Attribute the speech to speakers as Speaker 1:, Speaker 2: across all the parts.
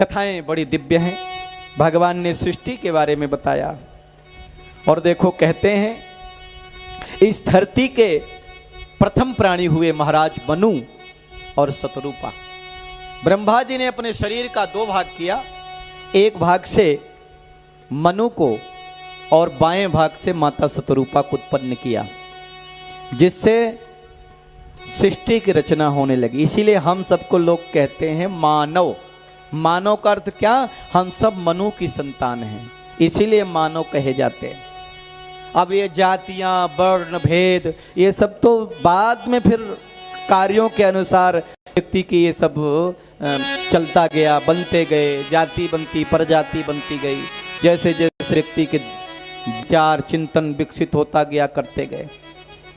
Speaker 1: कथाएं बड़ी दिव्य हैं। भगवान ने सृष्टि के बारे में बताया। और देखो कहते हैं इस धरती के प्रथम प्राणी हुए महाराज मनु और शतरूपा। ब्रह्मा जी ने अपने शरीर का दो भाग किया, एक भाग से मनु को और बाएं भाग से माता शतरूपा को उत्पन्न किया, जिससे सृष्टि की रचना होने लगी। इसीलिए हम सबको लोग कहते हैं मानव। मानव का अर्थ क्या? हम सब मनु की संतान हैं, इसीलिए मानव कहे जाते हैं। अब ये जातियां, वर्ण भेद, ये सब तो बाद में फिर कार्यों के अनुसार व्यक्ति की ये सब चलता गया, बनते गए, जाति बनती, प्रजाति बनती गई, जैसे जैसे व्यक्ति के विचार चिंतन विकसित होता गया, करते गए।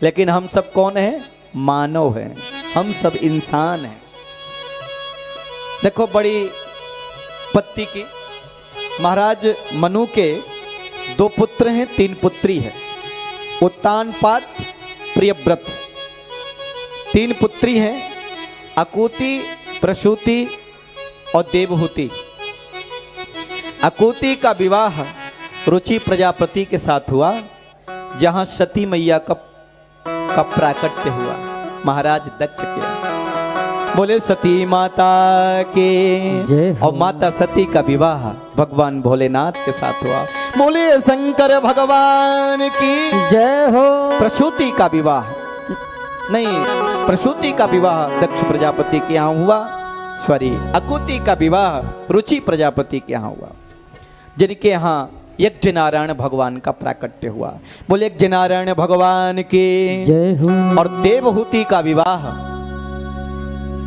Speaker 1: लेकिन हम सब कौन है? मानव हैं, हम सब इंसान हैं। देखो बड़ी उत्पत्ति की। महाराज मनु के 2 पुत्र हैं, 3 पुत्री है। उत्तानपाद, प्रियव्रत। 3 पुत्री हैं, अकूति, प्रसूति और देवहूति। अकूति का विवाह रुचि प्रजापति के साथ हुआ, जहां सती मैया का प्राकट्य हुआ महाराज दक्ष के। बोले सती माता के जय। और माता सती का विवाह भगवान भोलेनाथ के साथ हुआ। बोले शंकर भगवान की जय हो। प्रसूति का विवाह नहीं, प्रसूति का विवाह दक्ष प्रजापति के यहाँ हुआ, सॉरी, अकूति का विवाह रुचि प्रजापति के यहाँ हुआ, जिनके यहाँ यज्ञ नारायण भगवान का प्राकट्य हुआ। बोले यज्ञ नारायण भगवान की जय हो। और देवहूति का विवाह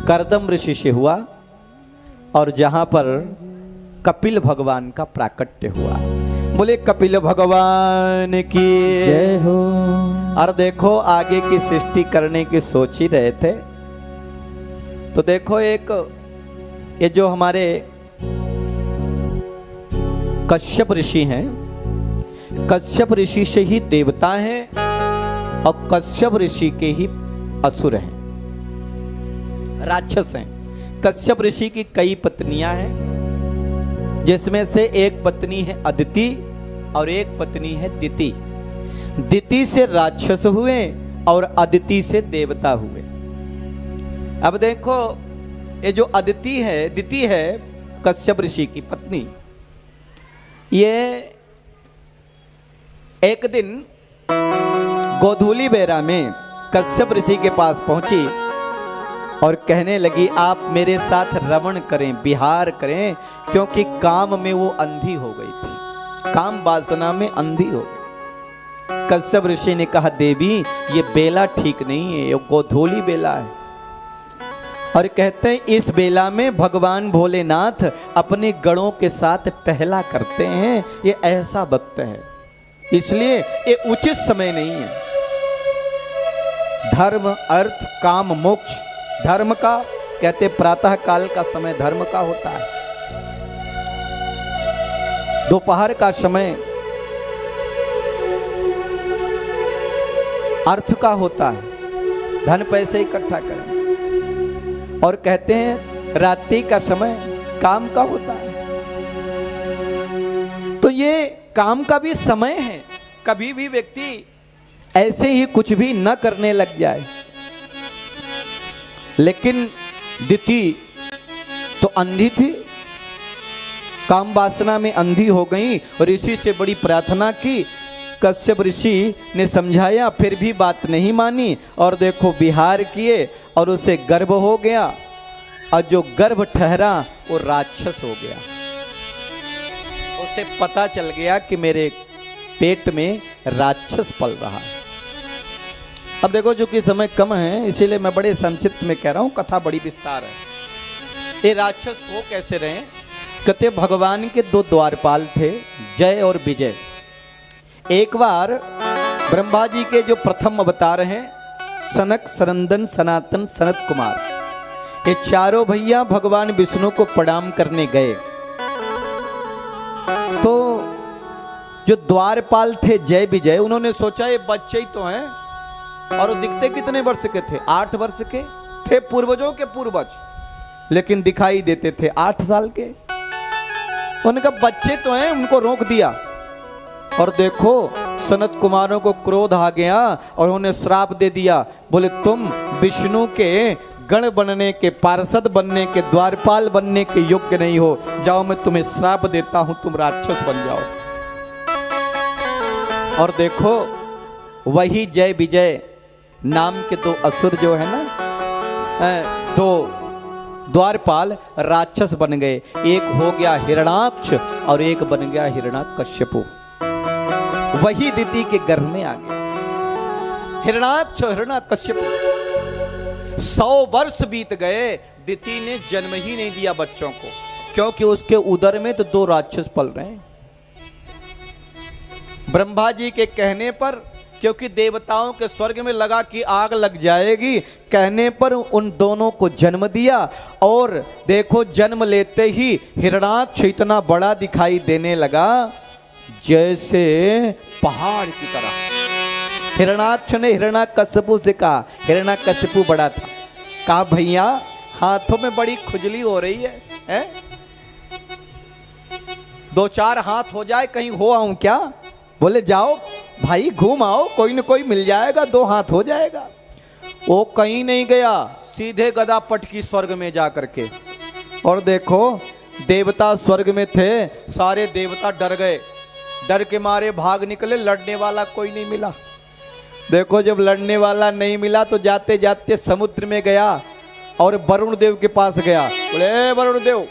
Speaker 1: कर्दम ऋषि से हुआ, और जहां पर कपिल भगवान का प्राकट्य हुआ। बोले कपिल भगवान की जय हो। और देखो आगे की सृष्टि करने की सोच ही रहे थे, तो देखो एक ये जो हमारे कश्यप ऋषि हैं, कश्यप ऋषि से ही देवता हैं और कश्यप ऋषि के ही असुर हैं, राक्षस हैं। कश्यप ऋषि की कई पत्नियां हैं, जिसमें से एक पत्नी है अदिति और एक पत्नी है दिति। दिति से राक्षस हुए और अदिति से देवता हुए। अब देखो ये जो अदिति है, दिति है कश्यप ऋषि की पत्नी, ये एक दिन गोधूली बेरा में कश्यप ऋषि के पास पहुंची और कहने लगी आप मेरे साथ रमण करें, विहार करें, क्योंकि काम में वो अंधी हो गई थी, काम वासना में अंधी हो गई। कश्यप ऋषि ने कहा देवी ये बेला ठीक नहीं है, ये गोधूली बेला है। और कहते हैं इस बेला में भगवान भोलेनाथ अपने गणों के साथ टहला करते हैं, ये ऐसा वक्त है, इसलिए ये उचित समय नहीं है। धर्म, अर्थ, काम, मोक्ष, धर्म का कहते प्रातः काल का समय धर्म का होता है, दोपहर का समय अर्थ का होता है, धन पैसे इकट्ठा करें, और कहते हैं रात्रि का समय काम का होता है। तो ये काम का भी समय है, कभी भी व्यक्ति ऐसे ही कुछ भी न करने लग जाए। लेकिन दिति तो अंधी थी, काम वासना में अंधी हो गई और इसी से बड़ी प्रार्थना की। कश्यप ऋषि ने समझाया, फिर भी बात नहीं मानी, और देखो विहार किए और उसे गर्भ हो गया, और जो गर्भ ठहरा वो राक्षस हो गया। उसे पता चल गया कि मेरे पेट में राक्षस पल रहा है। अब देखो जो कि समय कम है, इसीलिए मैं बड़े संक्षिप्त में कह रहा हूं, कथा बड़ी विस्तार है। ये राक्षस हो कैसे रहे? कहते भगवान के 2 द्वारपाल थे, जय और विजय। एक बार ब्रह्मा जी के जो प्रथम अवतार हैं सनक, सनंदन, सनातन, सनत कुमार, ये चारों भैया भगवान विष्णु को प्रणाम करने गए। तो जो द्वारपाल थे जय विजय, उन्होंने सोचा ये बच्चे ही तो हैं, और वो दिखते कितने वर्ष के थे? 8 वर्ष के थे, पूर्वजों के पूर्वज, लेकिन दिखाई देते थे 8 साल के। उनका बच्चे तो हैं, उनको रोक दिया। और देखो सनत कुमारों को क्रोध आ गया और उन्होंने श्राप दे दिया। बोले तुम विष्णु के गण बनने के, पार्षद बनने के, द्वारपाल बनने के योग्य नहीं हो, जाओ मैं तुम्हें श्राप देता हूं, तुम राक्षस बन जाओ। और देखो वही जय विजय नाम के दो असुर जो है ना, दो द्वारपाल राक्षस बन गए। एक हो गया हिरणाक्ष और एक बन गया हिरण्याकश्यपु। वही दिति के गर्भ में आ गए हिरणाक्ष और हिरण्याकश्यपु। 100 वर्ष बीत गए, दिति ने जन्म ही नहीं दिया बच्चों को, क्योंकि उसके उदर में तो 2 राक्षस पल रहे हैं। ब्रह्मा जी के कहने पर, क्योंकि देवताओं के स्वर्ग में लगा कि आग लग जाएगी, कहने पर उन दोनों को जन्म दिया। और देखो जन्म लेते ही हिरणाक्ष इतना बड़ा दिखाई देने लगा जैसे पहाड़ की तरह। हिरणाक्ष ने हिरण्याकश्यपु से कहा, हिरण्याकश्यपु बड़ा था, कहा भैया हाथों में बड़ी खुजली हो रही है? 2-4 हाथ हो जाए, कहीं हो आऊं क्या? बोले जाओ भाई घूम आओ, कोई न कोई मिल जाएगा, 2 हाथ हो जाएगा। वो कहीं नहीं गया, सीधे गदा पटकी स्वर्ग में जा करके। और देखो देवता स्वर्ग में थे, सारे देवता डर गए, डर के मारे भाग निकले, लड़ने वाला कोई नहीं मिला। देखो जब लड़ने वाला नहीं मिला तो जाते जाते समुद्र में गया और वरुण देव के पास गया। बोले वरुण देव,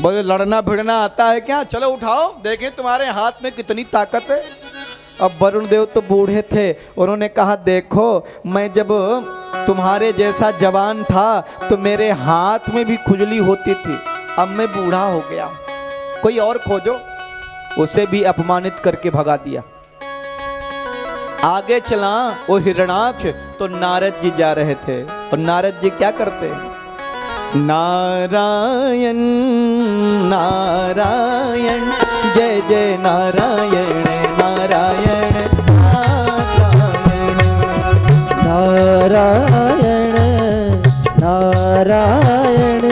Speaker 1: बोले लड़ना भिड़ना आता है क्या? चलो उठाओ, देखें तुम्हारे हाथ में कितनी ताकत है। अब वरुण देव तो बूढ़े थे, उन्होंने कहा देखो मैं जब तुम्हारे जैसा जवान था तो मेरे हाथ में भी खुजली होती थी, अब मैं बूढ़ा हो गया, कोई और खोजो। उसे भी अपमानित करके भगा दिया। आगे चला वो हिरणाक्ष, तो नारद जी जा रहे थे। और नारद जी क्या करते हैं? नारायण नारायण जय जय नारायण नारायण
Speaker 2: नारायण नारायण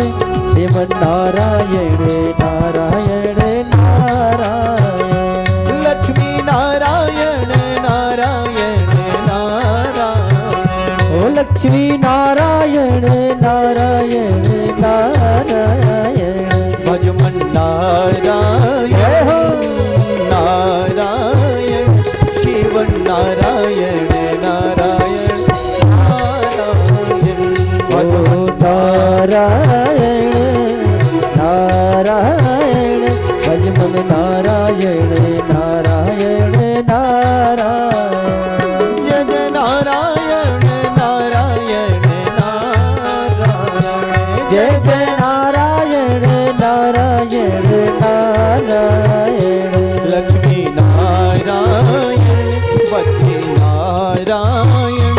Speaker 2: श्रीमन नारायण नारायण नारायण
Speaker 1: लक्ष्मी नारायण नारायण नारायण
Speaker 2: ओ लक्ष्मी नारायण नारायण नारायण
Speaker 1: भजमन नारायण नारायण शिव नारायण नारायण नारायण भजमन
Speaker 2: नारायण नारायण भजमन नारायण नारायण नारायण
Speaker 1: जय जय नारायण नारायण नारायण
Speaker 2: जय जय नारायण नारायण नारायण
Speaker 1: लक्ष्मी नारायण बद्री नारायण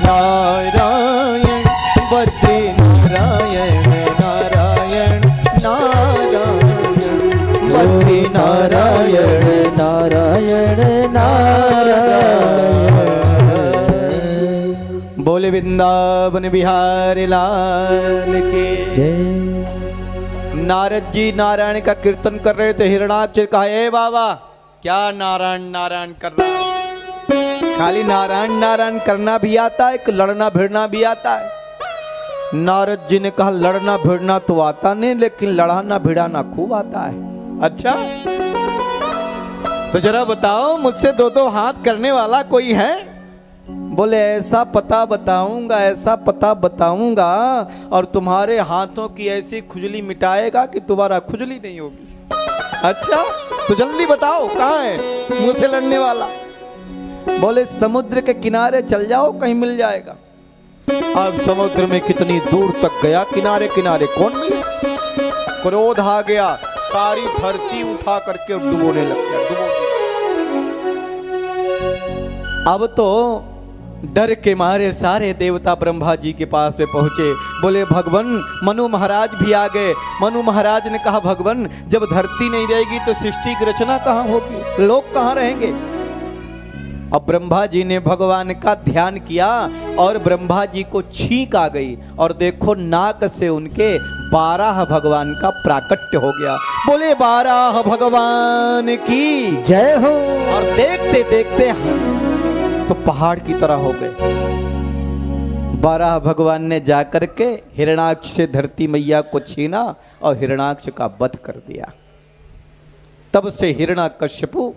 Speaker 1: नारायण बद्री नारायण नारायण नारायण बद्री नारायण
Speaker 2: नारायण नारायण
Speaker 1: बोले वृंदावन बिहारी लाल के
Speaker 2: जय।
Speaker 1: नारद जी नारायण का कीर्तन कर रहे थे। हिरणाक्ष कहा ए बाबा क्या नारायण नारायण कर रहा है? खाली नारायण नारायण करना भी आता है कि लड़ना भिड़ना भी आता है? नारद जी ने कहा लड़ना भिड़ना तो आता नहीं, लेकिन लड़ाना भिड़ाना खूब आता है। अच्छा तो जरा बताओ मुझसे 2-2 हाथ करने वाला कोई है? बोले ऐसा पता बताऊंगा, ऐसा पता बताऊंगा और तुम्हारे हाथों की ऐसी खुजली मिटाएगा कि दोबारा खुजली नहीं होगी। अच्छा तो जल्दी बताओ कहाँ है मुझसे लड़ने वाला? बोले समुद्र के किनारे चल जाओ, कहीं मिल जाएगा। अब समुद्र में कितनी दूर तक गया, किनारे किनारे कौन मिले? क्रोध आ गया, सारी धरती उठा करके डुबोने लग गया, डुबो दिया। अब तो डर के मारे सारे देवता ब्रह्मा जी के पास में पहुंचे। बोले भगवान मनु महाराज भी आ गए। मनु महाराज ने कहा भगवान जब धरती नहीं रहेगी तो सृष्टि की रचना कहाँ होगी, लोग कहाँ रहेंगे? अब ब्रह्मा जी ने भगवान का ध्यान किया और ब्रह्मा जी को छींक आ गई और देखो नाक से उनके 12 भगवान का प्राकट्य हो गया। बोले 12 भगवान की
Speaker 2: जय हो।
Speaker 1: और देखते देखते तो पहाड़ की तरह हो गए। 12 भगवान ने जाकर के हिरणाक्ष से धरती मैया को छीना और हिरणाक्ष का वध कर दिया। तब से हिरणाकश्यपु